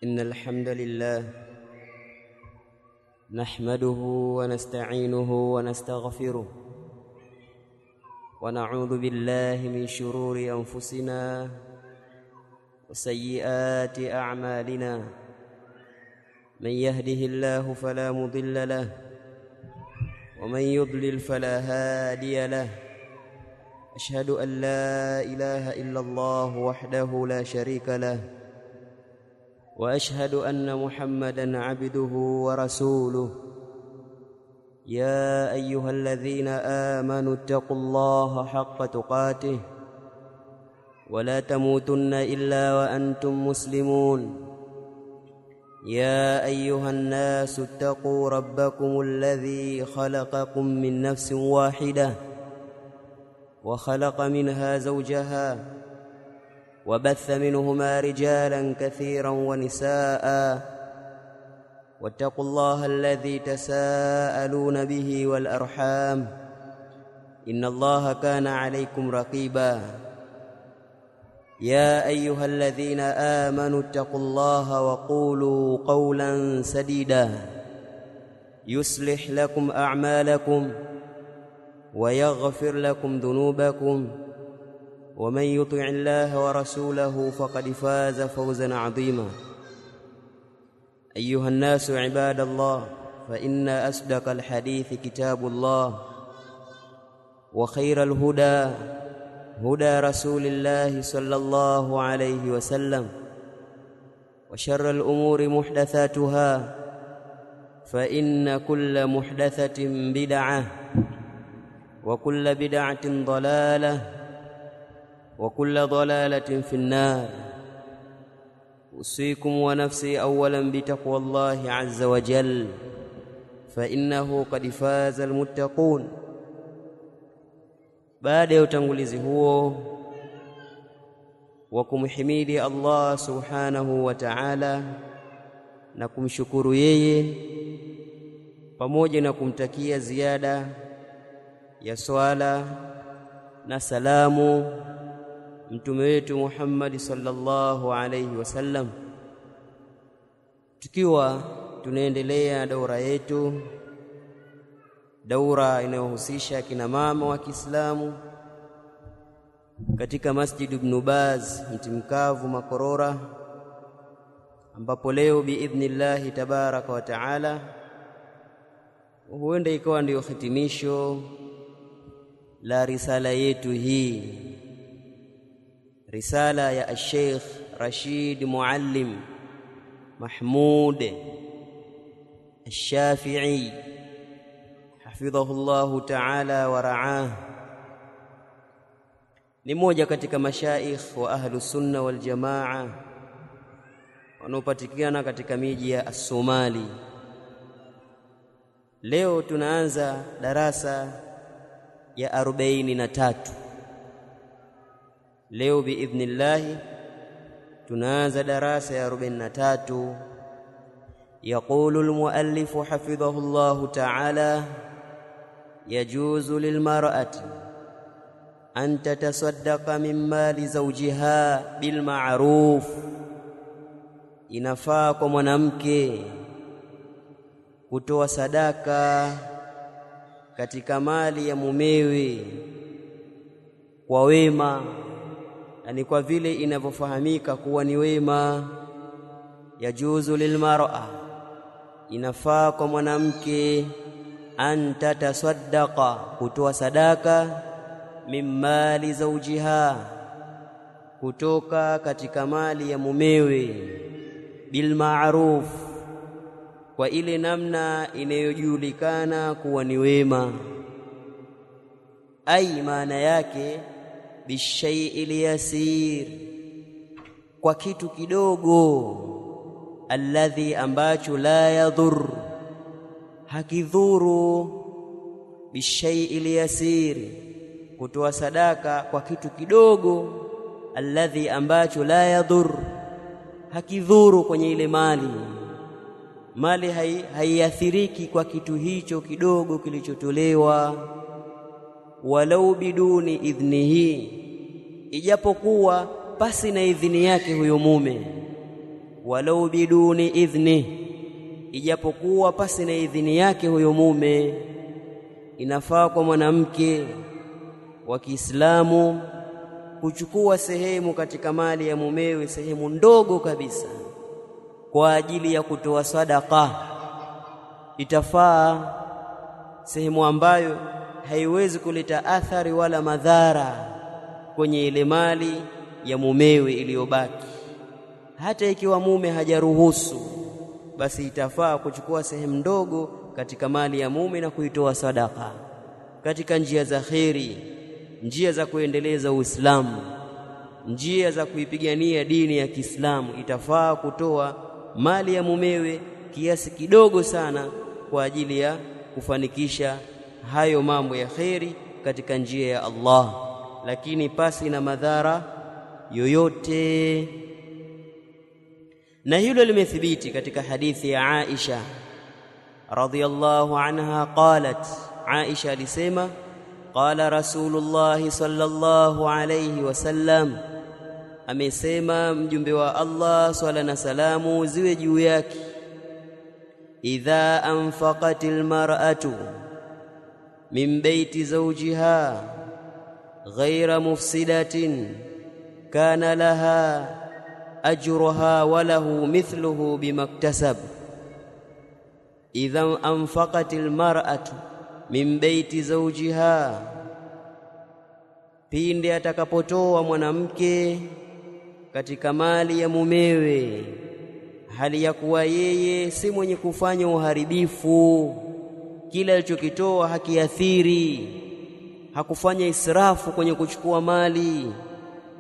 إن الحمد لله نحمده ونستعينه ونستغفره ونعوذ بالله من شرور أنفسنا وسيئات أعمالنا من يهده الله فلا مضل له ومن يضلل فلا هادي له أشهد أن لا إله إلا الله وحده لا شريك له وأشهد أن محمدًا عبده ورسوله يا أيها الذين آمنوا اتقوا الله حق تقاته ولا تموتن إلا وأنتم مسلمون يا أيها الناس اتقوا ربكم الذي خلقكم من نفس واحدة وخلق منها زوجها وبث منهما رجالا كثيرا ونساء واتقوا الله الذي تساءلون به والأرحام إن الله كان عليكم رقيبا يا أيها الذين آمنوا اتقوا الله وقولوا قولا سديدا يصلح لكم أعمالكم ويغفر لكم ذنوبكم ومن يطع الله ورسوله فقد فاز فوزا عظيما أيها الناس عباد الله فإن أصدق الحديث كتاب الله وخير الهدى هدى رسول الله صلى الله عليه وسلم وشر الأمور محدثاتها فإن كل محدثة بدعة وكل بدعة ضلالة وكل ضلالة في النار أوصيكم ونفسي أولا بتقوى الله عز وجل فإنه قد فاز المتقون. Baada ya utangulizi huo wa kumhimidi Allah subhanahu wa ta'ala na kumshukuru yeye pamoja na kumtakia ziada ya swala na salamu mtume wetu Muhammad sallallahu alayhi wasallam, tukiwa tunaendelea daura yetu, daura inayohusisha kina mama wa Kiislamu katika Masjid Ibn Baz Mtimkavu Makorora, ambapo leo biidhnillah tabaraka wa taala huenda ikawa ndio hitimisho la risala yetu hii, risala ya Sheikh Rashid Muallim Mahmud Al-Shafi'i hafidhahullahu ta'ala wa ra'ah. Ni mmoja katika mashaikh wa ahlus sunna wal jamaa wanaopatikana katika miji ya Somali. Leo tunaanza darasa ya 43. Leo biidhnillah tunaanza darasa ya 43. Yaqulu al-muallif hafidhahullahu ta'ala: yajuzu lilmar'ati an tatasaddaqa min mali zawjiha bil ma'ruf, inafaa kwa mwanamke kutoa sadaka katika mali ya mumewe kwa wema, yani kwa vile inavyofahamika kuwa ni wema. Yajuzu lilmar'a, inafaa kwa mwanamke an tatasaddaqa, kutoa sadaka min mali zawjiha, kutoka katika mali ya mumewe, bil ma'ruf, kwa ile namna inayojulikana kuwa ni wema. Ai, maana yake bishai'il yasir, kwa kitu kidogo, alladhi, ambacho la yadhur, hakidhuru. Bishai'il yasir, kutoa sadaka kwa kitu kidogo, alladhi, ambacho la yadhur, hakidhuru kwenye ile mali. Mali haiathiriki kwa kitu hicho kidogo kilichotolewa. Walau biduni idhnihi, ijapokuwa pasi na idhini yake huyo mume. walau biduni idhni, ijapokuwa pasi na idhini yake huyo mume. Inafaa kwa mwanamke wa Kiislamu kuchukua sehemu katika mali ya mumewe, sehemu ndogo kabisa, kwa ajili ya kutoa sadaka. Itafaa sehemu ambayo haiwezi kuleta athari wala madhara kwenye ile mali ya mumewe iliyobaki. Hata ikiwa mume hajaruhusu, basi itafaa kuchukua sehemu ndogo katika mali ya mume na kuitoa sadaka katika njia za kheri, njia za kuendeleza Uislamu, njia za kuipigania dini ya Kiislamu. Itafaa kutoa mali ya mumewe kiasi kidogo sana kwa ajili ya kufanikisha hayo mambo ya kheri katika njia ya Allah, lakini pasi na madhara yoyote. Na hilo limethibiti katika hadithi ya Aisha radhiyallahu anha qalat, Aisha alisema qala Rasulullah sallallahu alayhi wasallam, amesema mjumbe wa Allah swalla na salamu ziwe juu yake, idha anfaqatil mar'atu min baiti zawjiha ghayra mufsidatin kana laha ajruha wa lahu mithluhu bimaktasab. Idha anfaqatil mar'atu min baiti zawjiha, pindi atakapotoa mwanamke katika mali ya mumewe, hali ya kuwa yeye si mwenye kufanya uharibifu, kila alichokitoa hakiathiri, hakufanya israfu kwenye kuchukua mali,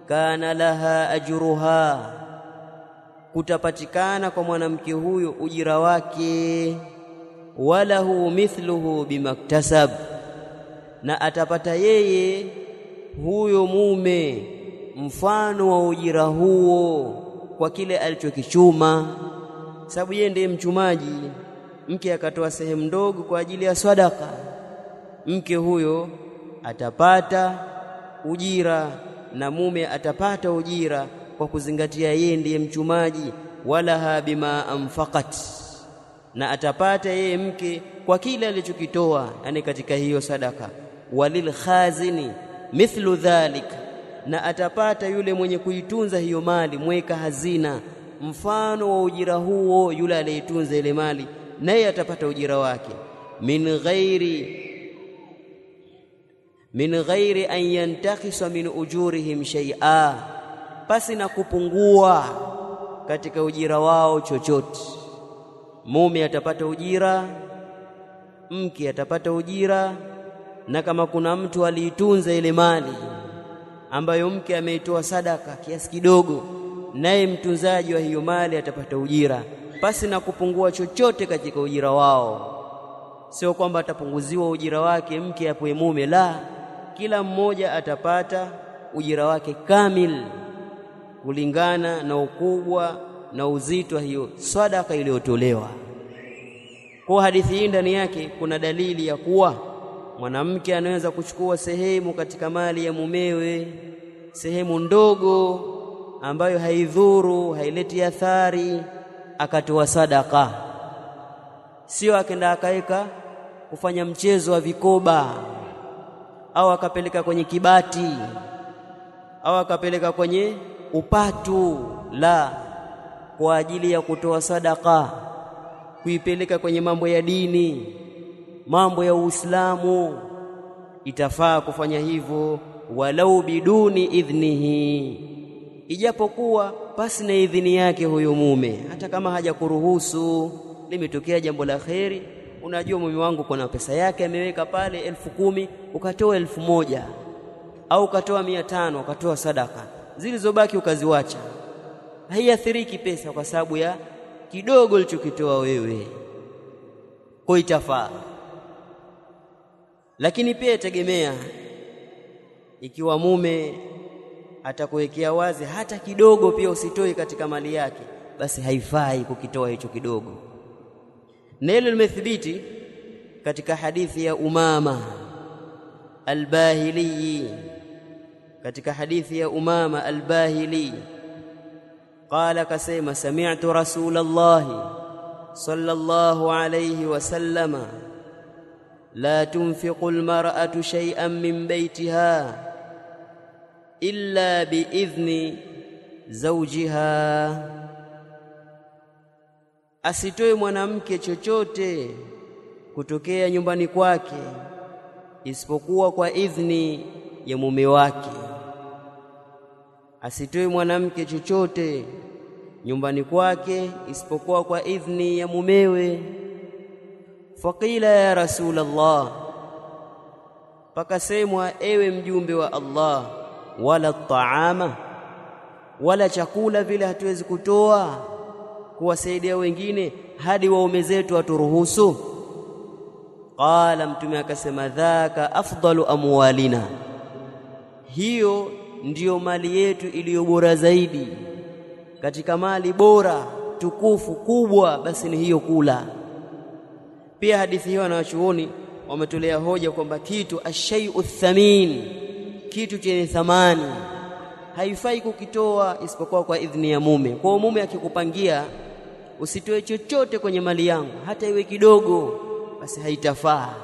kana laha ajruha, kutapatikana kwa mwanamke huyo ujira wake, walahu mithluhu bimaktasab, na atapata yeye huyo mume mfano wa ujira huo kwa kile alichokichuma, sababu yeye ndiye mchumaji. Mke akatoa sehemu ndogo kwa ajili ya sadaka, mke huyo atapata ujira na mume atapata ujira kwa kuzingatia yeye ndiye mchumaji. Walaha bima anfaqat, na atapata yeye mke kwa kile alichokitoa, yani katika hiyo sadaka. Walil khazini mithlu dhalika, na atapata yule mwenye kuitunza hiyo mali, mweka hazina, mfano wa ujira huo. Yule aliyetunza ile mali naye atapata ujira wake, min ghairi an yantakhisa min ujurihim shay'a, pasi na kupungua katika ujira wao chochote. Mume atapata ujira, mke atapata ujira, na kama kuna mtu aliitunza ile mali ambayo mke ameitoa sadaka kiasi kidogo, naye mtunzaji wa hiyo mali atapata ujira pasi na kupungua chochote katika ujira wao. Sio kwamba atapunguziwa ujira wake mke apoe mume, la, kila mmoja atapata ujira wake kamil kulingana na ukubwa na uzito wa hiyo sadaka iliyotolewa. Kwa hadithi hii ndani yake kuna dalili ya kuwa mwanamke anaweza kuchukua sehemu katika mali ya mumewe, sehemu ndogo ambayo haidhuru, haileti athari, akatoa sadaka. Sio akenda akaeka kufanya mchezo wa vikoba, au akapeleka kwenye kibati, au akapeleka kwenye upatu, la, kwa ajili ya kutoa sadaka, kuipeleka kwenye mambo ya dini, mambo ya Uislamu. Itafaa kufanya hivyo walau biduni idhnihi, ijapokuwa pasi na idhini yake huyo mume. Hata kama hajakuruhusu, limetokea jambo la kheri, unajua mume wangu kuna pesa yake ameweka pale 10,000, ukatoa 1,000 au ukatoa 500 ukatoa sadaka, zilizobaki ukaziwacha, haiathiriki pesa kwa sababu ya kidogo ulichokitoa wewe, kwa itafaa. Lakini pia tegemea, ikiwa mume atakuwekea wazi hata kidogo pia usitoi katika mali yake, basi haifai kukitoa hicho kidogo. Na hilo limethibiti katika hadithi ya Umama al-Bahili, katika hadithi ya Umama al-Bahili qala kasema sami'tu Rasulullah sallallahu alayhi wasallama la tunfiqu almar'atu shay'an min baytiha illa biidhni zawjiha, asitoe mwanamke chochote kutokea nyumbani kwake isipokuwa kwa idhni ya mume wake. Asitoe mwanamke chochote nyumbani kwake isipokuwa kwa idhni ya mumewe. Faqila ya Rasulullah, pakasemwa ewe mjumbe wa Allah, wala taama, wala chakula vile hatuwezi kutoa kuwasaidia wengine hadi waume zetu waturuhusu? Qala, mtume akasema dhaka afdalu amwalina, hiyo ndiyo mali yetu iliyo bora zaidi. Katika mali bora tukufu kubwa basi ni hiyo kula. Pia hadithi hiyo wanawachuoni wametolea hoja kwamba kitu ashay'u thamin, kitu chenye thamani haifai kukitoa isipokuwa kwa idhni ya mume. Kwa mume akikupangia usitoe chochote kwenye mali yangu hata iwe kidogo, basi haitafaa.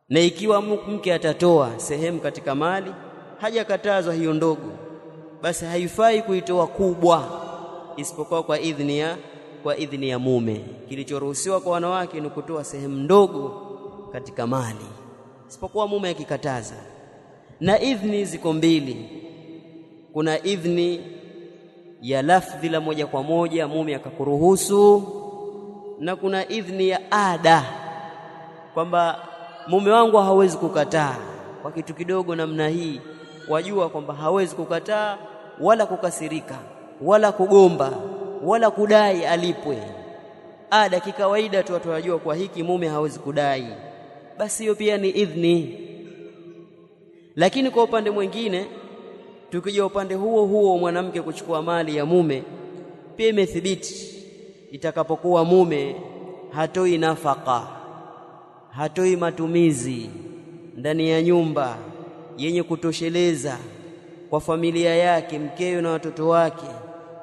Na ikiwa mke atatoa sehemu katika mali, hajakatazwa hiyo ndogo, basi haifai kuitoa kubwa isipokuwa kwa idhni ya mume. Kilichoruhusiwa kwa wanawake ni kutoa sehemu ndogo katika mali, isipokuwa mume akikataza. Na idhni ziko mbili. Kuna idhni ya lafdhi la moja kwa moja, mume akakuruhusu, na kuna idhni ya ada, kwamba mume wangu hawezi kukataa kwa kitu kidogo namna hii. Wajua kwamba hawezi kukataa wala kukasirika wala kugomba wala kudai alipwe. Ada kikawaida tu watu wajua kwa hiki mume hawezi kudai, basi hiyo pia ni idhni. Lakini kwa upande mwingine, tukija upande huo mwanamke kuchukua mali ya mume, pia imethibiti itakapokuwa mume hatoi nafaka, hatoi matumizi ndani ya nyumba yenye kutosheleza kwa familia yake, mkewe na watoto wake,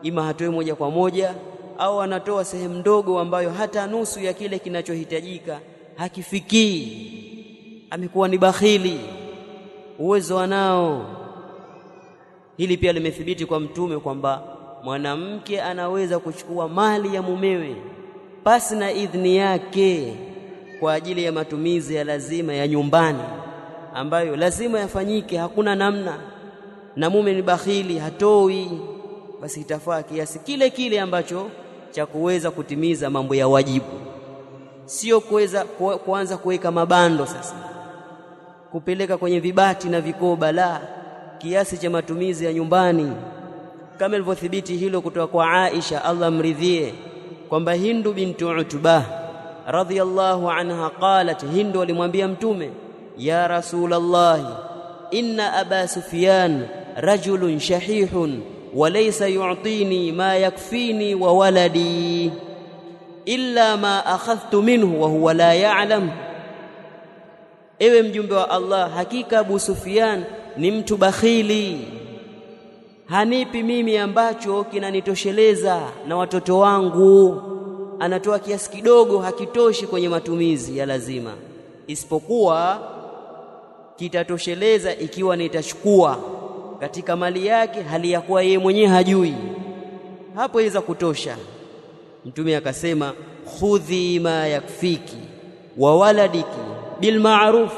ima hatoi moja kwa moja au anatoa sehemu ndogo ambayo hata nusu ya kile kinachohitajika hakifikii, amekuwa ni bakhili, uwezo anao. Hili pia limethibiti kwa mtume kwamba mwanamke anaweza kuchukua mali ya mumewe pasi na idhni yake kwa ajili ya matumizi ya lazima ya nyumbani ambayo lazima yafanyike, hakuna namna, na mume ni bakhili, hatoi, basi itafaa kiasi kile ambacho cha kuweza kutimiza mambo ya wajibu. Sio kuanza kuweka mabando sasa, kupeleka kwenye vibati na vikoba, la, kiasi cha matumizi ya nyumbani. Kama ilivyothibiti hilo kutoka kwa Aisha, Allah mridhie, kwamba Hindu bintu Utbah radhiyallahu anha qalat, Hindu alimwambia mtume, ya Rasulullah, inna Aba Sufyan rajulun shahihun wa laysa yu'tini ma yakfini wa waladi illa ma akhadhtu minhu wa huwa la ya'lam. Ewe mjumbe wa Allah, hakika Abu Sufyan ni mtu bakhili, hanipi mimi ambacho kinanitosheleza na watoto wangu, anatoa kiasi kidogo, hakitoshi kwenye matumizi ya lazima, isipokuwa kitatosheleza ikiwa nitachukua katika mali yake hali ya kuwa yeye mwenyewe hajui, hapo iweza kutosha. Mtume akasema, khudhi ma yakfiki wa waladiki bil ma'ruf,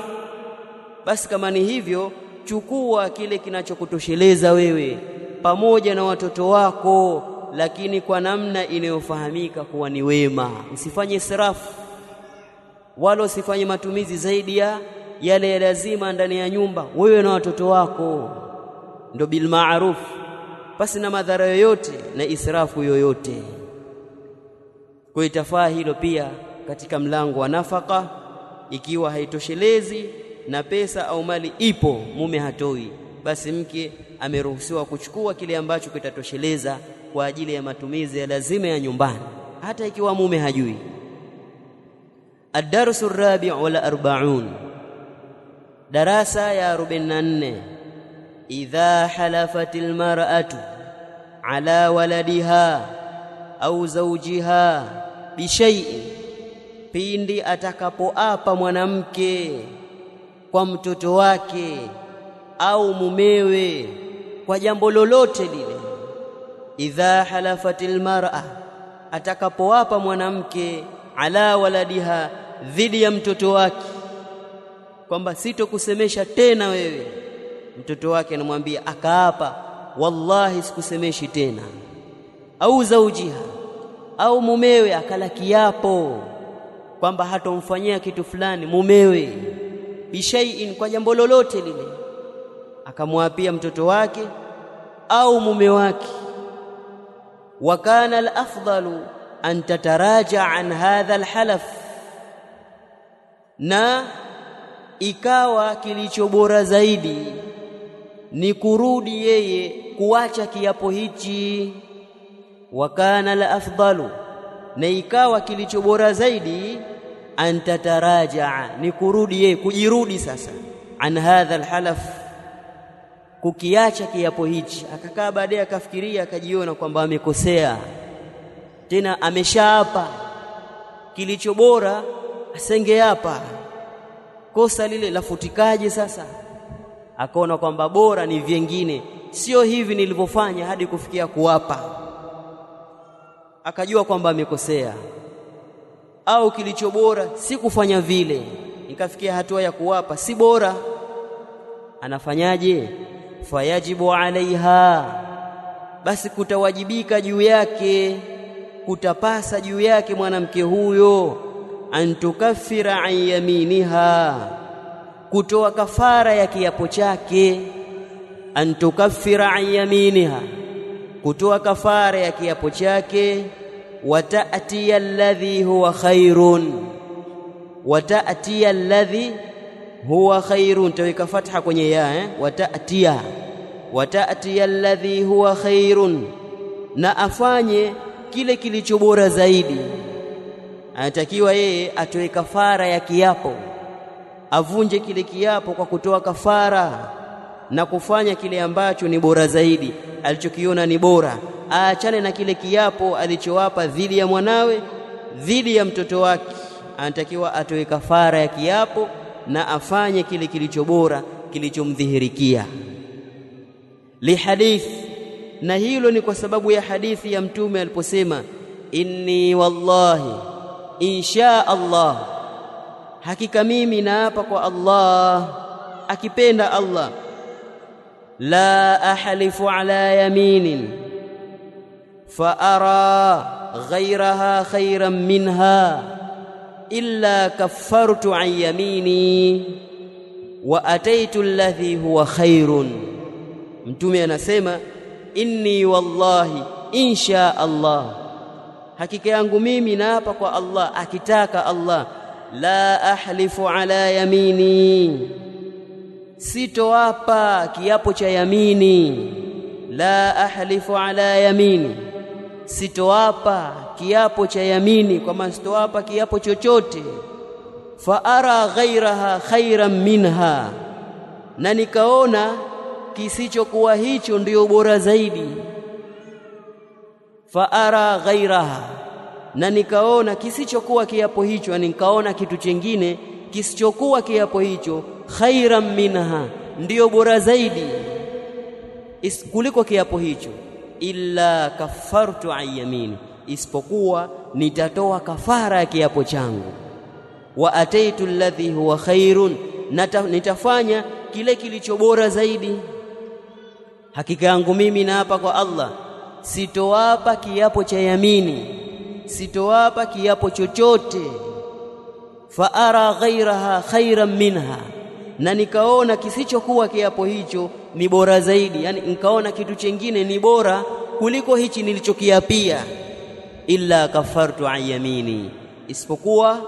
basi kama ni hivyo, chukua kile kinachokutosheleza wewe pamoja na watoto wako, lakini kwa namna inayofahamika kuwa ni wema. Usifanye israfu wala usifanye matumizi zaidi ya yale ya lazima ndani ya nyumba, wewe na watoto wako, ndo bil ma'ruf, pasi na madhara yoyote na israfu yoyote. Kwa itafaa hilo pia katika mlango wa nafaka, ikiwa haitoshelezi na pesa au mali ipo, mume hatoi, basi mke ameruhusiwa kuchukua kile ambacho kitatosheleza kwa ajili ya matumizi ya lazima ya nyumbani, hata ikiwa mume hajui. Ad-darsu ar-rabi' wal 40, darasa ya 44. Idha halafatil mar'atu ala waladiha au zawjiha bishai'in, pindi atakapoapa mwanamke kwa mtoto wake au mumewe kwa jambo lolote lile. Idha halafatil mar'a, atakapoapa mwanamke ala waladiha, dhidi ya mtoto wake, kwamba sitokusemesha tena wewe, mtoto wake anamwambia akaapa, wallahi sikusemeshi tena. Au zawjiha, au mumewe akala kiapo kwamba hatomfanyia kitu fulani mumewe, bishai'in, kwa jambo lolote lile, akamwapia mtoto wake au mume wake. Wa kana al-afdalu an tataraja an hadha al-halaf, na ikawa kilicho bora zaidi ni kurudi yeye kuacha kiapo hichi. Wa kana al-afdalu, na ikawa kilicho bora zaidi, an tataraja, ni kurudi yeye, kujirudi sasa, an hadha al-halaf, kukiacha kiapo hichi. Akakaa baadaye akafikiria, akajiona kwamba amekosea, tena ameshaapa, kilicho bora asengeapa, kosa lile lafutikaje sasa? Akaona kwamba bora ni vingine, sio hivi nilivyofanya hadi kufikia kuapa. Akajua kwamba amekosea, au kilicho bora si kufanya vile, ikafikia hatua ya kuapa si bora. Anafanyaje? Fayajibu alaiha, basi kutawajibika juu yake, kutapasa juu yake mwanamke huyo, antukaffira an yaminiha, kutoa kafara ya kiapo chake. Antukaffira an yaminiha, kutoa kafara ya kiapo chake. Wata'tiya alladhi huwa khairun, wata'tiya alladhi huwa khairun, taweka fatha kwenye ya, wata'tiya alladhi huwa khairun, na afanye kile kilicho bora zaidi. Anatakiwa yeye atoe kafara ya kiapo, avunje kile kiapo kwa kutoa kafara na kufanya kile ambacho ni bora zaidi, alichokiona ni bora. Aachane na kile kiapo alichowapa dhidi ya mwanawe, dhidi ya mtoto wake. Anatakiwa atoe kafara ya kiapo na afanye kile kilicho bora, kilichomdhihirikia. Lihadith, na hilo ni kwa sababu ya hadithi ya Mtume aliposema, inni wallahi insha Allah, hakika mimi naapa kwa Allah, akipenda Allah, la ahlifu ala yaminin fa ara ghayraha khayran minha illa kaffartu an yamini wa ataitu alladhi huwa khairun. Mtume anasema, inni wallahi insha Allah, hakika yangu mimi naapa kwa Allah, akitaka Allah, la ahlifu ala yamini, sitoapa kiapo cha yamini. La ahlifu ala yamini, sitoapa kiapo cha yamini, kwa maana sitoapa kiapo chochote. Fa ara ghairaha khairan minha, na nikaona kisichokuwa hicho ndio bora zaidi. Fa ara ghairaha, na nikaona kisichokuwa kiapo hicho, yani nikaona kitu kingine kisichokuwa kiapo hicho, khairan minha, ndio bora zaidi kuliko kiapo hicho. Illa kaffartu an yamini, isipokuwa nitatoa kafara ya kiapo changu. Wa ataitu alladhi huwa khairun, nitafanya kile kilicho bora zaidi. Hakika yangu mimi naapa kwa Allah, sitoapa kiapo cha yamini, sitoapa kiapo chochote. Fa ara ghairaha khairan minha, na nikaona kisichokuwa kiapo hicho ni bora zaidi, yani nikaona kitu chengine ni bora kuliko hichi nilichokiapia. Illa kafartu an yamini, isipokuwa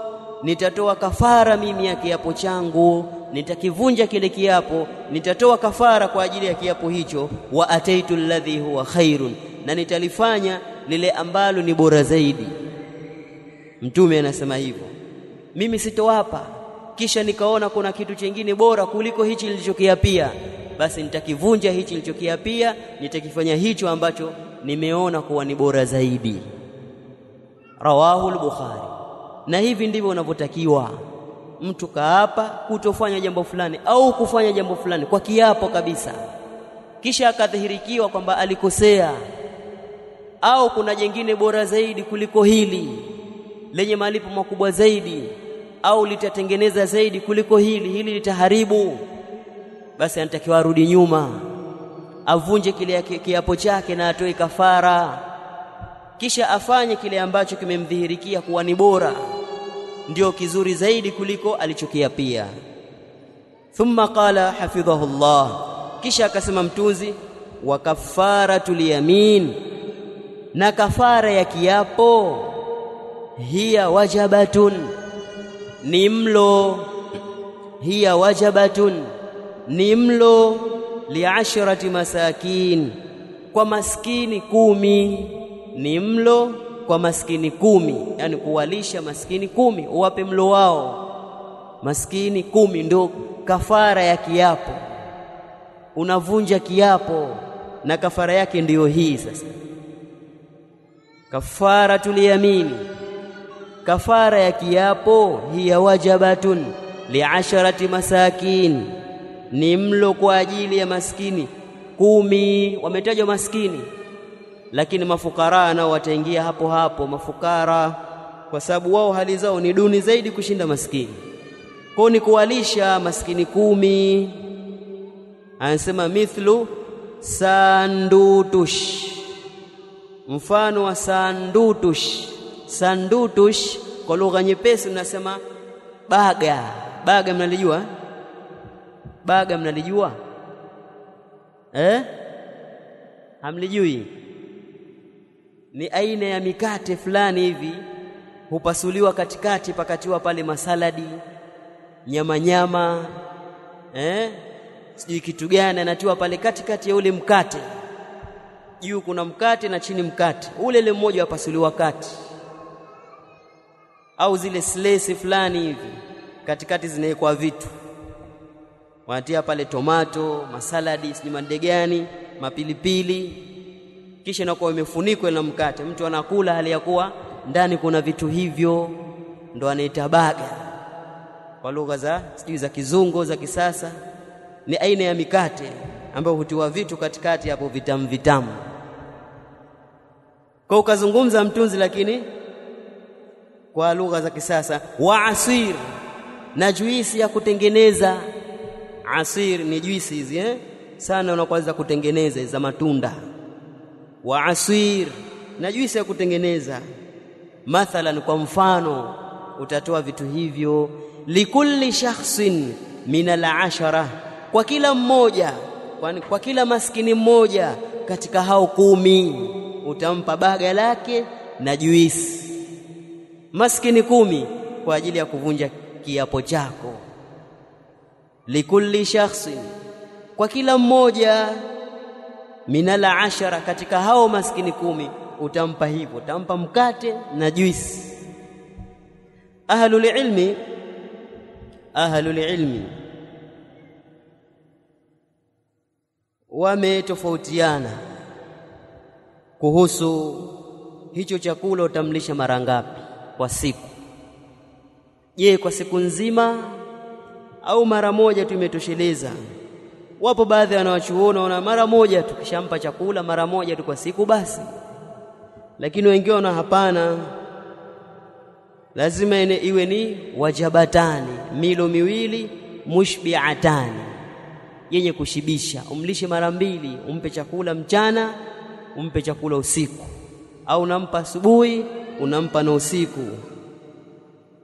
nitatoa kafara mimi ya kiapo changu, nitakivunja kile kiapo, nitatoa kafara kwa ajili ya kiapo hicho. Wa ataitu alladhi huwa khairun, na nitalifanya lile ambalo ni bora zaidi. Mtume anasema hivyo, mimi sitoapa kisha nikaona kuna kitu kingine bora kuliko hichi nilichokiapia, basi nitakivunja hichi nilichokiapia, nitakifanya hicho ambacho nimeona kuwa ni bora zaidi. Rawahu al-Bukhari. Na hivi ndivyo unavyotakiwa mtu kaapa kutofanya jambo fulani au kufanya jambo fulani kwa kiapo kabisa, kisha akadhihirikiwa kwamba alikosea au kuna jingine bora zaidi kuliko hili lenye malipo makubwa zaidi, au litatengeneza zaidi kuliko hili litaharibu, basi anatakiwa arudi nyuma, avunje kile kiapo chake na atoe kafara, kisha afanye kile ambacho kimemdhihirikia kuwa ni bora, ndio kizuri zaidi kuliko alichokiapia. Thumma qala hafidhahullah, kisha akasema mtunzi, wa kafaratul yamin, na kafara ya kiapo, hiya wajabatun, ni mlo, hiya wajabatun, ni mlo li10 masakin, kwa maskini 10, ni mlo kwa maskini 10, yani kuwalisha maskini 10, uwape mlo wao maskini 10, ndio kafara ya kiapo. Unavunja kiapo na kafara yake ndiyo hii sasa. Kafaratul yamin, kafara ya kiapo, hiya wajabatun li10 masakin, ni mlo kwa ajili ya maskini 10. Wametajwa maskini, lakini mafukara nao wataingia hapo hapo, mafukara, kwa sababu wao hali zao ni duni zaidi kushinda maskini. Kwa ni kuwalisha maskini 10. Anasema mithlu sandutush, mfano wa sandutush. Sandutush kwa lugha nyepesi tunasema baga. Baga mnalijua? Baga mnalijua? Hamlijui? Ni aina ya mikate fulani hivi, hupasuliwa katikati, pakatiwa pale masaladi, nyama, sijui kitu gani anatiwa pale katikati ya ule mkate. Juu kuna mkate na chini mkate, ule mmoja wapasuliwa kati, au zile slice fulani hivi katikati zinawekwa vitu, wanatia pale tomato, masaladi, sijui mandegani, mapilipili, kisha inakuwa imefunikwa na mkate. Mtu anakula hali ya kuwa ndani kuna vitu hivyo, ndo anaita baga kwa lugha za kizungu za kisasa. Ni aina ya mikate ambayo hutiwa vitu katikati hapo, vitamu vitamu. Kwa ukazungumza mtunzi, lakini kwa lugha za kisasa. Wa asir, na juisi ya kutengeneza. Asir ni juisi hizi sana unakuweza kutengeneza za matunda. Wa asir, na juisi ya kutengeneza. Mathalan, kwa mfano utatoa vitu hivyo, likulli shakhsin min al-10, kwa kila mmoja, kwa kila maskini mmoja katika hao 10 utampa baga lake na juisi. Maskini 10 kwa ajili ya kuvunja kiapo chako. Likulli shakhsin, kwa kila mmoja, minal 10, katika hao maskini 10 utampa hivyo, utampa mkate na juisi. Ahlul ilmi wametofautiana kuhusu hicho chakula utamlisha mara ngapi kwa siku. Je, kwa siku nzima au mara moja tu imetosheleza? Wapo baadhi wanawachuona wana mara moja tukishampa chakula mara moja tu kwa siku basi, lakini wengine wana hapana, lazima iwe ni wajabatani, milo miwili, mushbi'atani, yenye kushibisha. Umlishe mara 2, umpe chakula mchana, umpe chakula usiku, au unampa asubuhi, unampa na usiku.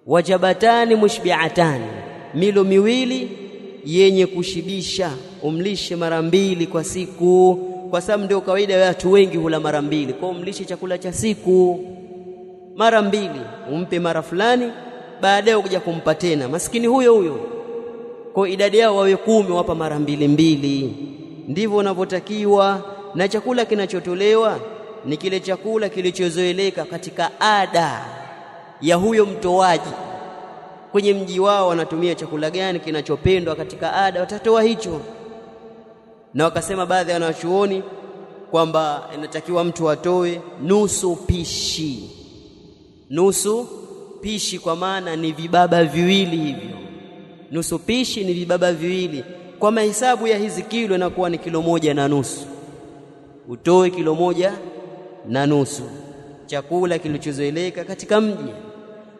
Wajabatani mushbi'atani, milo miwili yenye kushibisha, umlishe mara 2 kwa siku, kwa sababu ndio kawaida ya watu wengi hula mara 2. Kwa umlishe chakula cha siku mara 2, umpe mara fulani, baadaye ukija kumpa tena maskini huyo huyo. Kwa idadi yao wawe 10, wapa mara 2. Ndivyo unavyotakiwa. Na chakula kinachotolewa ni kile chakula kilichozoeleka katika ada ya huyo mtoaji. Kwenye mji wao wanatumia chakula gani kinachopendwa katika ada, watatoa hicho. Na wakasema baadhi ya wanachuoni, kwamba inatakiwa mtu atoe nusu pishi, kwa maana ni vibaba viwili hivyo. Nusu pishi ni vibaba viwili, kwa mahesabu ya hizi kilo inakuwa ni 1.5 kilo. Utoe 1.5 kilo chakula kilichozoeleka katika mji.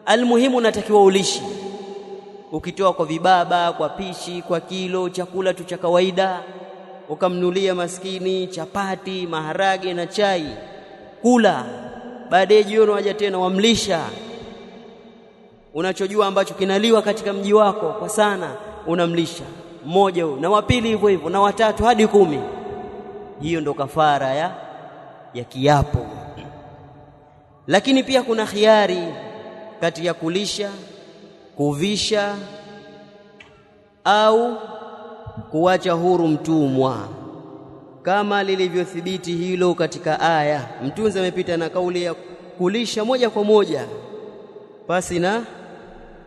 Almuhimu unatakiwa ulishi. Ukitoa kwa vibaba, kwa pishi, kwa kilo, chakula tu cha kawaida, ukamnulia maskini chapati, maharage na chai, kula. Baadaye jioni waje tena wamlisha unachojua ambacho kinaliwa katika mji wako kwa sana, unamlisha mmoja huyo na wapili hivyo hivyo na watatu hadi 10. Hiyo ndo kafara ya kiapo. Lakini pia kuna khiari kati ya kulisha, kuvisha au kuacha huru mtumwa, kama lilivyothibiti hilo katika aya. Mtunzi amepita na kauli ya kulisha moja kwa moja basi na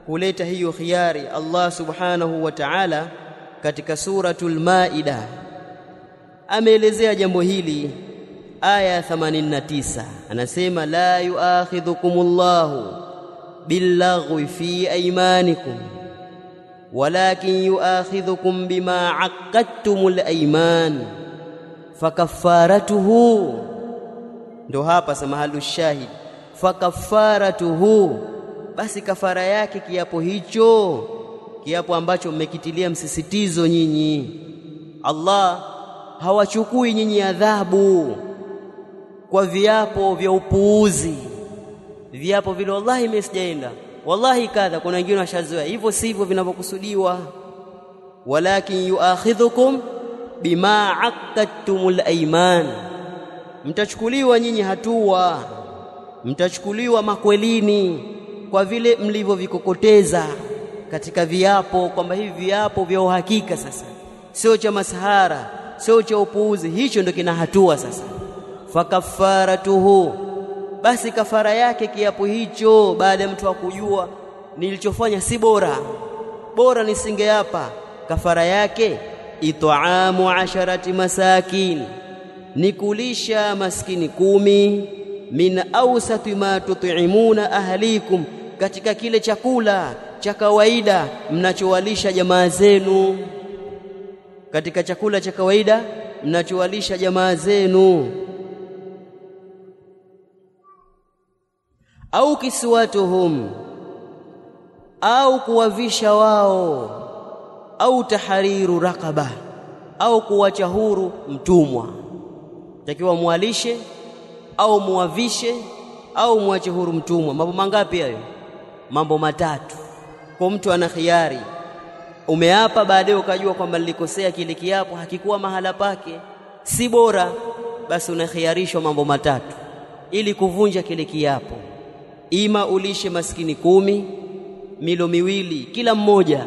kuleta hiyo khiari. Allah subhanahu wa ta'ala katika suratul Maida ameelezea jambo hili, aya 89 anasema: la yuakhidhukumullahu billaghwi fi aymanikum walakin yuakhidhukum bima aqadtumul ayman fakaffaratuhu. ndo hapa samahalu shahid, fakaffaratuhu, basi kafara yake kiapo hicho, kiapo ambacho mmekitilia msisitizo nyinyi. Allah hawachukui nyinyi adhabu kwa viapo vya upuuzi, viapo vile wallahi mimi sijaenda, wallahi kadha. Kuna wengine washazoea hivyo, sivyo vinavyokusudiwa. Walakin yuakhidhukum bima aqadtumul ayman, mtachukuliwa nyinyi hatua, mtachukuliwa makwelini kwa vile mlivyovikokoteza katika viapo, kwamba hivi viapo vya uhakika sasa, sio cha masahara, sio cha upuuzi, hicho ndio kina hatua sasa. Fakaffaratuhu, basi kafara yake kiapo hicho, baada ya mtu akujua nilichofanya si bora, bora nisingeapa, kafara yake it'amu 10 masakin, nikulisha maskini 10, min awsati ma tut'imuna ahlikum, katika kile chakula cha kawaida mnachowalisha jamaa zenu, katika chakula cha kawaida mnachowalisha jamaa zenu. Au kiswatuhum, au kuwavisha wao, au tahariru raqaba, au kuwacha huru mtumwa. Takiwa mualishe au muwavishe au muache huru mtumwa. Mambo mangapi hayo? Mambo matatu. Kwa mtu ana khiari, umeapa baadaye ukajua kwamba nilikosea, kile kiapo hakikuwa mahala pake, si bora, basi unakhiarishwa mambo matatu ili kuvunja kile kiapo. Ima ulishe maskini 10, milo 2 kila mmoja,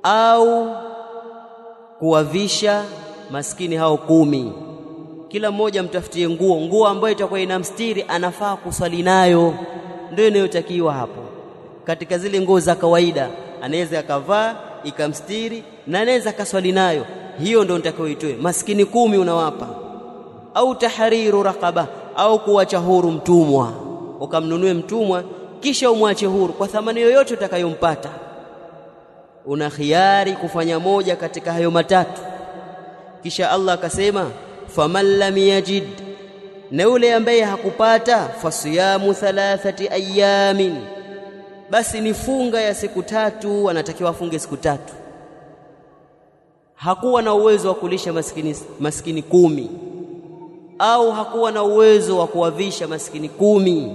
au kuwavisha maskini hao 10, kila mmoja mtafutie nguo ambayo itakuwa inamstiri, anafaa kuswali nayo, ndio inayotakiwa hapo. Katika zile nguo za kawaida anaweza akavaa ikamstiri na anaweza akaswali nayo, hiyo ndio nitakayoitoe. Maskini 10 unawapa. Au tahriru raqaba, au kuacha huru mtumwa, ukamnunue mtumwa kisha umwache huru kwa thamani yoyote utakayompata. Una khiari kufanya moja katika hayo matatu. Kisha Allah akasema faman lam yajid, na yule ambaye hakupata, fasiyamu 3 ayamin, basi ni funga ya siku 3, anatakiwa afunge siku 3. Hakuwa na uwezo wa kulisha maskini 10, au hakuwa na uwezo wa kuwavisha maskini 10,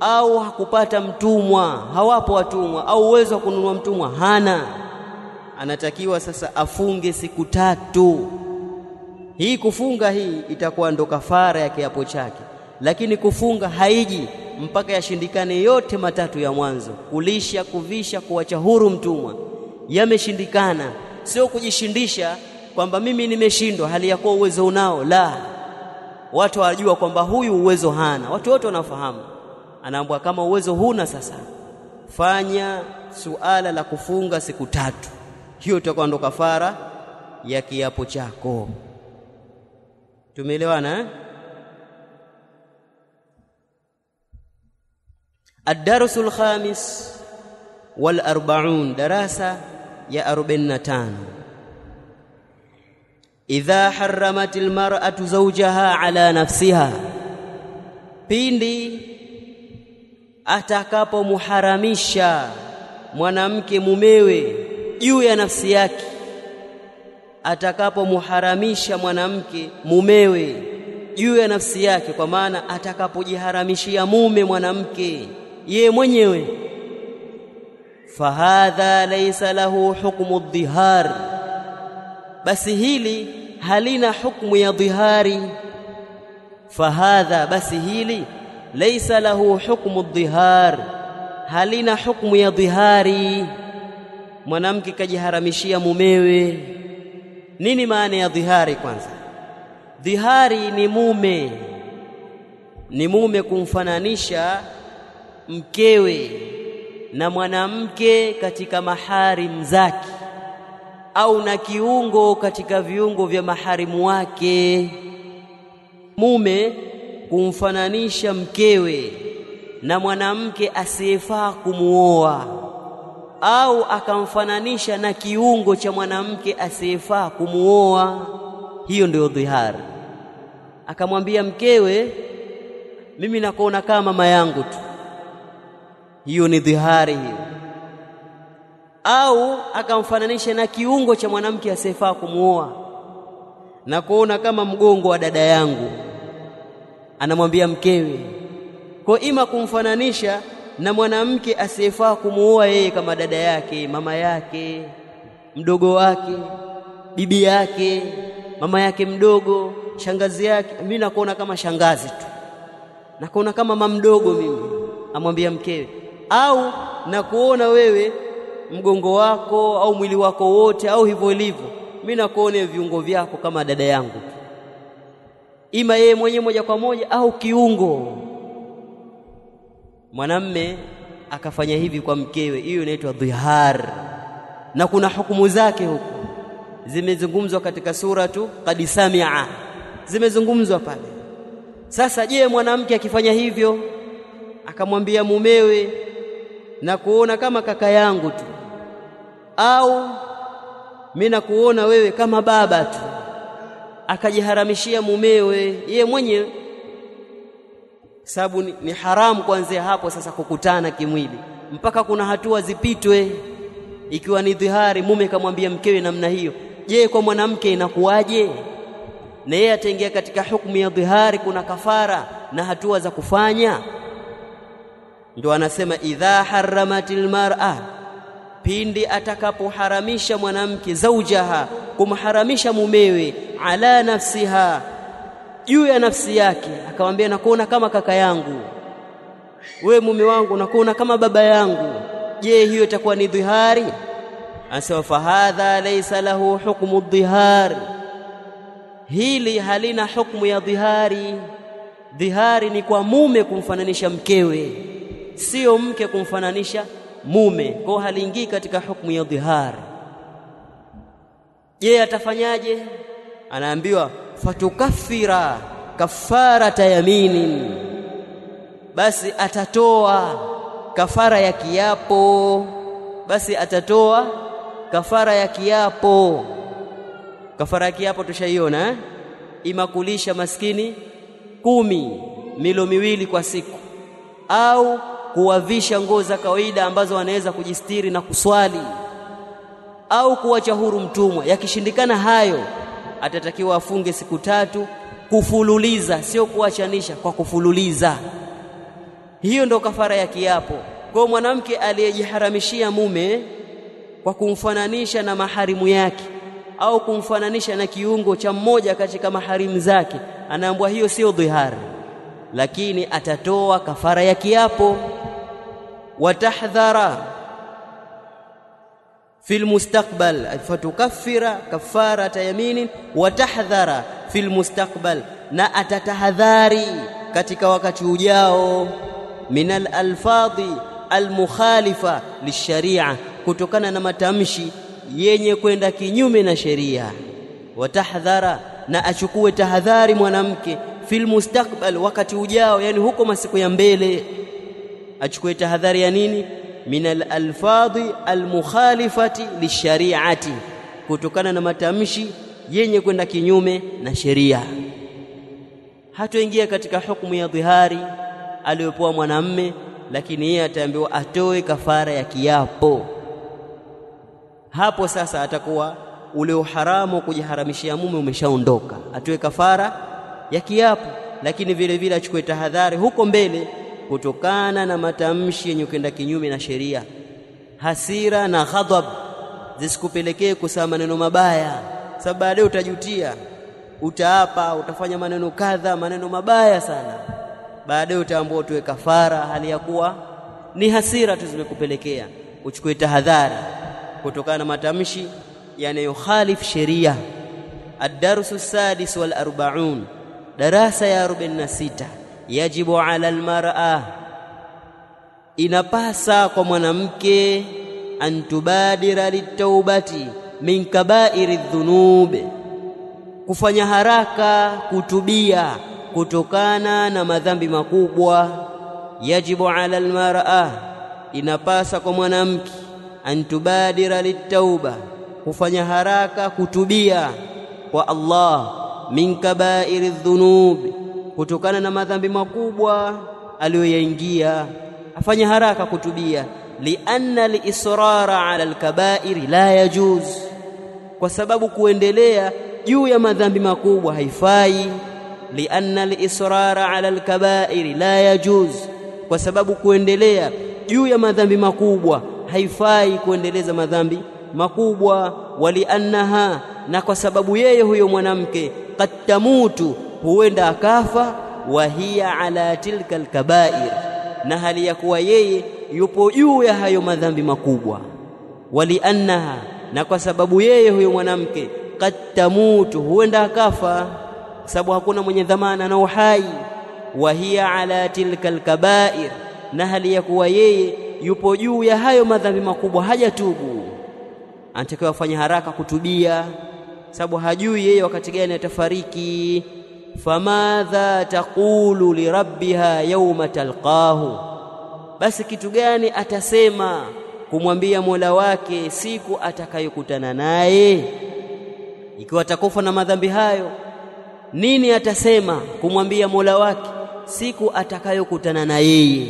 au hakupata mtumwa, hawapo watumwa, au uwezo wa kununua mtumwa hana, anatakiwa sasa afunge siku 3. Hii kufunga hii itakuwa ndo kafara ya kiapo chake, lakini kufunga haiji mpaka yashindikane yote matatu ya mwanzo: kulisha, kuvisha, kuacha huru mtumwa. Yameshindikana, sio kujishindisha kwamba mimi nimeshindwa hali ya kuwa uwezo unao. La, watu wajua kwamba huyu uwezo hana, watu wote wanafahamu. Anaambia kama uwezo huna, sasa fanya suala la kufunga siku 3. Hiyo itakuwa ndo kafara ya kiapo chako. Tumeelewana? الدرس الخامس والأربعون دراسة يا 45 إذا حرمت المرأة زوجها على نفسها pindi atakapomuharamisha mwanamke mumewe juu ya nafsi yake, atakapomuharamisha mwanamke mumewe juu ya nafsi yake, kwa maana atakapojiharamishia mume mwanamke yeye mwenyewe, fahadha laysa lahu hukmu dhihar, basi hili halina hukmu ya dhihari. Fahadha, basi hili laysa lahu hukmu dhihar, halina hukmu ya dhihari. Mwanamke kajiharamishia mumewe. Nini maana ya dhihari? Kwanza, dhihari ni mume kumfananisha mkewe na mwanamke katika maharim zake, au na kiungo katika viungo vya maharimu wake. Mume kumfananisha mkewe na mwanamke asiyefaa kumuoa, au akamfananisha na kiungo cha mwanamke asiyefaa kumuoa, hiyo ndio dhihari. Akamwambia mkewe, mimi nakuona kama mama yangu tu, hiyo ni dhihari hiyo. Au akamfananisha na kiungo cha mwanamke asiyefaa kumuoa, na kuona kama mgongo wa dada yangu, anamwambia mkewe. Kwa ima kumfananisha na mwanamke asiyefaa kumuoa yeye kama dada yake, mama yake, mdogo wake, bibi yake, mama yake mdogo, shangazi yake. Mimi nakuona kama shangazi tu, nakuona kama mama mdogo mimi, amwambia mkewe. Au nakuona wewe mgongo wako au mwili wako wote au hivyo ilivyo, mimi nakuona viungo vyako kama dada yangu, ima yeye mwenyewe moja kwa moja au kiungo. Mwanamme akafanya hivi kwa mkewe, hiyo inaitwa dhihar, na kuna hukumu zake huko zimezungumzwa katika suratu Qad Sami'a, zimezungumzwa pale. Sasa je, mwanamke akifanya hivyo akamwambia mumewe, na kuona kama kaka yangu tu, au mimi nakuona wewe kama baba tu, akajiharamishia mumewe yeye mwenyewe, sababu ni haramu kuanzia hapo sasa kukutana kimwili, mpaka kuna hatua zipitwe. Ikiwa ni dhihari, mume kamwambia mkewe namna hiyo, je, kwa mwanamke inakuwaje? Na yeye ataingia katika hukumu ya dhihari, kuna kafara na hatua za kufanya. Ndio anasema idha haramatil mar'a, pindi atakapoharamisha mwanamke zaujaha, kumharamisha mumewe, ala nafsiha, juu ya nafsi yake, akamwambia nakuona kama kaka yangu, wewe mume wangu nakuona kama baba yangu, je, hiyo itakuwa ni dhihari? Anasema fahadha laysa lahu hukmu dhihar, hili halina hukumu ya dhihari. Dhihari ni kwa mume kumfananisha mkewe, sio mke kumfananisha mume, kwa haliingii katika hukumu ya dhihari. Je, atafanyaje? Anaambiwa fatukaffira kafarata yaminin, basi atatoa kafara ya kiapo. Basi atatoa kafara ya kiapo. Kafara ya kiapo tushaiona, ima kulisha maskini 10 milo miwili kwa siku, au kuwavisha nguo za kawaida ambazo wanaweza kujistiri na kuswali, au kuacha huru mtumwa. Yakishindikana hayo, atatakiwa afunge siku 3 kufululiza, sio kuachanisha, kwa kufululiza. Hiyo ndo kafara ya kiapo. Kwa mwanamke aliyejiharamishia mume kwa kumfananisha na maharimu yake, au kumfananisha na kiungo cha mmoja katika maharimu zake, anaambiwa hiyo sio dhihari, lakini atatoa kafara ya kiapo. Watahdhara fil mustaqbal, fatukaffira kafarata yaminin watahdhara fil mustaqbal, na atatahadhari katika wakati ujao, minal alfadhi almukhalifa lisharia, kutokana na matamshi yenye kwenda kinyume na sheria. Watahdhara na achukue tahadhari mwanamke fil mustakbal, wakati ujao, yani huko masiku ya mbele. Achukue tahadhari ya nini? Minal alfadhi almukhalifati lishariati, kutokana na matamshi yenye kwenda kinyume na sheria. Hatoingia katika hukumu ya dhihari aliyopewa mwanamme, lakini yeye ataambiwa atoe kafara ya kiapo. Hapo sasa atakuwa ule uharamu kujiharamishia mume umeshaondoka, atoe kafara ya kiapo, lakini vile vile achukue tahadhari huko mbele kutokana na matamshi yenye kwenda kinyume na sheria. Hasira na ghadhab zisikupelekee kusema maneno mabaya, sababu baadaye utajutia, utaapa, utafanya maneno kadha, maneno mabaya sana, baadaye utaambiwa utoe kafara hali ya kuwa ni hasira tu zimekupelekea. Uchukue tahadhari kutokana na matamshi yanayokhalif sheria. Ad-darsu sadis wal 40, darasa ya 46. Yajibu ala almar'a, inapasa kwa mwanamke, antubadira litaubati min kaba'iri dhunub, kufanya haraka kutubia kutokana na madhambi makubwa. Yajibu ala almar'a, inapasa kwa mwanamke, antubadira litauba, kufanya haraka kutubia kwa Allah, min kaba'iri dhunub, kutokana na madhambi makubwa aliyoyaingia, afanya haraka kutubia. Lianna al-israra ala al-kaba'iri la yajuz, kwa sababu kuendelea juu ya madhambi makubwa haifai. Lianna al-israra ala al-kaba'iri la yajuz, kwa sababu kuendelea juu ya madhambi makubwa haifai, kuendeleza madhambi makubwa. Waliannaha, na kwa sababu yeye huyo mwanamke, qad tamutu, huenda akafa, wa hiya ala tilka al-kaba'ir, na hali ya kuwa yeye yupo juu ya hayo madhambi makubwa. Waliannaha, na kwa sababu yeye huyo mwanamke, qad tamutu, huenda akafa, sababu hakuna mwenye dhamana na uhai. Wa hiya ala tilka al-kaba'ir, na hali ya kuwa yeye yupo juu ya hayo madhambi makubwa, hajatubu, anatakiwa afanye haraka kutubia, sababu hajui yeye wakati gani atafariki. Famadha taqulu lirabbiha yawma talqahu, basi kitu gani atasema kumwambia Mola wake siku atakayokutana naye? Ikiwa atakufa na madhambi hayo, nini atasema kumwambia Mola wake siku atakayokutana na yeye?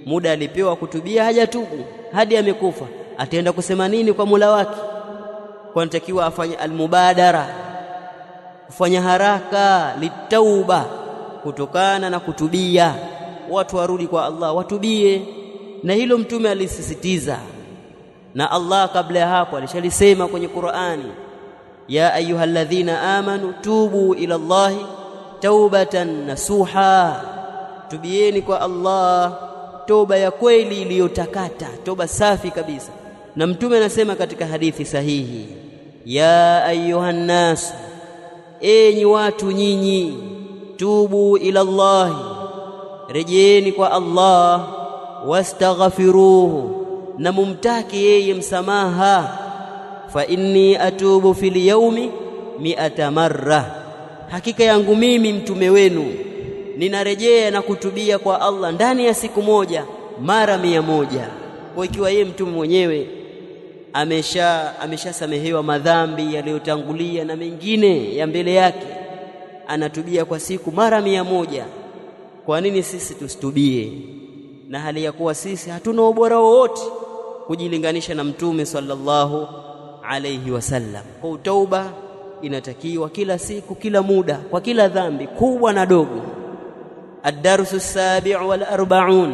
Muda alipewa kutubia hajatubu hadi amekufa, ataenda kusema nini kwa Mola wake? Kwa natakiwa afanye almubadara, kufanya haraka litauba, kutokana na kutubia. Watu warudi kwa Allah, watubie, na hilo mtume alisisitiza, na Allah kabla ya hapo alishalisema kwenye Qur'ani, ya ayyuhalladhina amanu tubu ila Allahi taubatan nasuha, tubieni kwa Allah toba ya kweli iliyotakata, toba safi kabisa. Na mtume anasema katika hadithi sahihi, ya ayuhan nas, enyi watu nyinyi, tubu ila Allah, rejeeni kwa Allah, wastaghfiruhu, na mumtaki yeye msamaha. Fa inni atubu fil yawmi 100 marra, hakika yangu mimi mtume wenu ninarejea na kutubia kwa Allah ndani ya siku moja mara 100. Kwa ikiwa yeye mtume mwenyewe ameshasamehewa madhambi yaliyotangulia na mengine ya mbele yake, anatubia kwa siku mara 100, kwa nini sisi tusitubie? Na hali ya kuwa sisi hatuna ubora wowote kujilinganisha na mtume sallallahu alayhi wasallam. Kwa tauba inatakiwa kila siku, kila muda, kwa kila dhambi kubwa na dogo. Ad-darsu as-sabi' wal 40,